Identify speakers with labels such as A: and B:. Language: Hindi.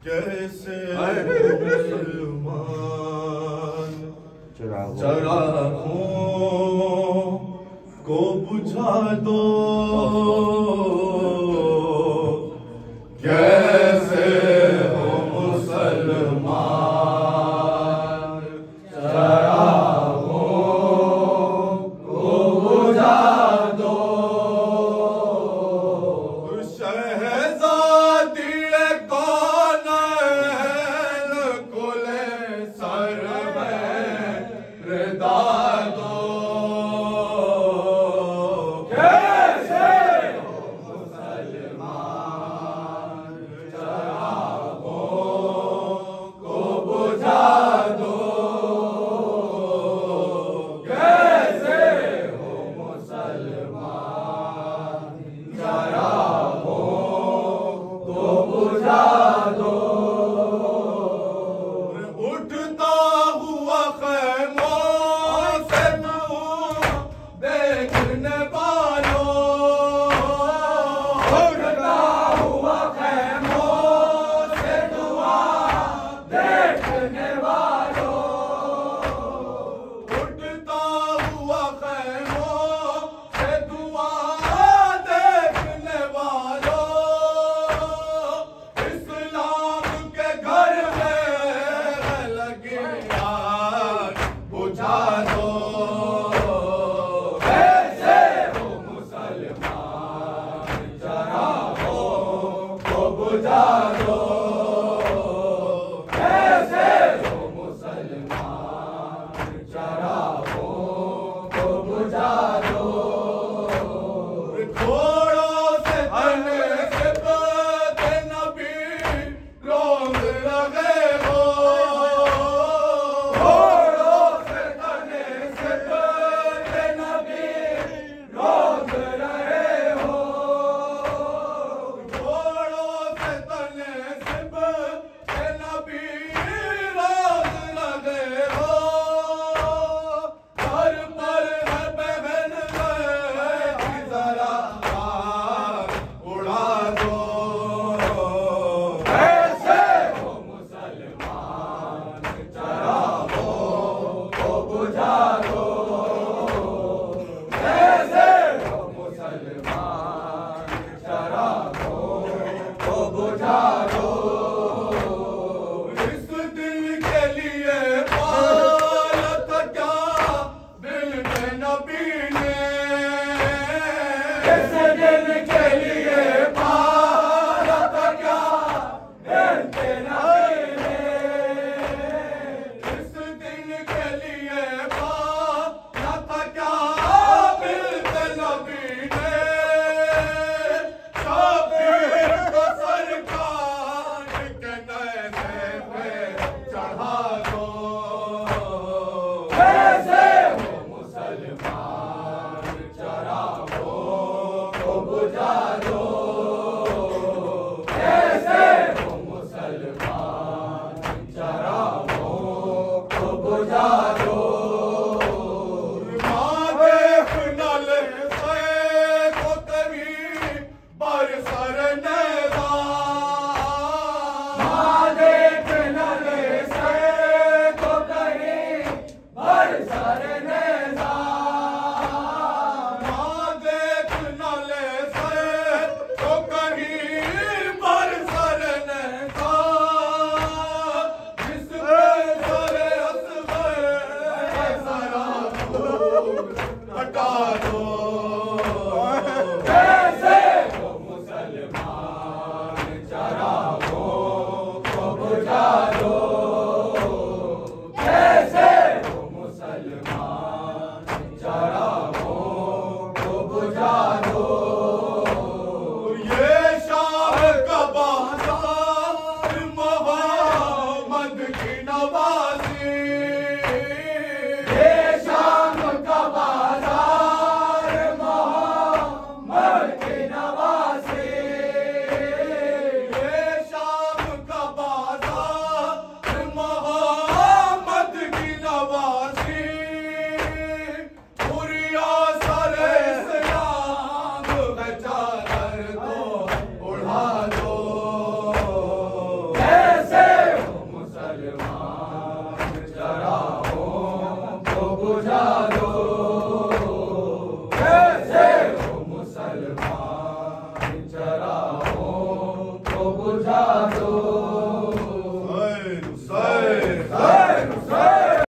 A: कैसे मुसलमान चरागों को बुझा दो, कैसे हो मुसलमान चरागों को बुझा दो। शहज़ादी कौन कुले सर में रिदा दो, कैसे हो मुसलमान चरागों को बुझा दो, कैसे हो मुसलमान चरागों को बुझा दो। उठता हुआ खैमों से धुआं देखने वालों, उठता हुआ खैमों से धुआं देखने वालों, उठता हुआ खैमों से धुआं देखने वालों, इस्लाम के घर में लगी आग बुझा दो, कैसे हो मुसलमान चरागों को बुझा दो, कैसे हो मुसलमान चरागों को बुझा दो। घोड़ों से तने से बदे नबी रोंद रहे हो, घोड़ों से तने से बदे नबी रोंद रहे हो, घोड़ों से तने से बदे नबी रोंद रहे हो। घर पर है बहन की जरा आग उड़ा दो, कैसे हो मुसलमान चरागों को बुझा दो, कैसे हो मुसलमान चरागों को बुझा दो। इस दिल के लिए पाला था क्या दिल के नबी ने, इस दिल के लिए पाला था क्या दिल के नबी ने, इस दिल के लिए पाला था क्या दिल के नबी ने। शाबीर को सरकार बुझा दो।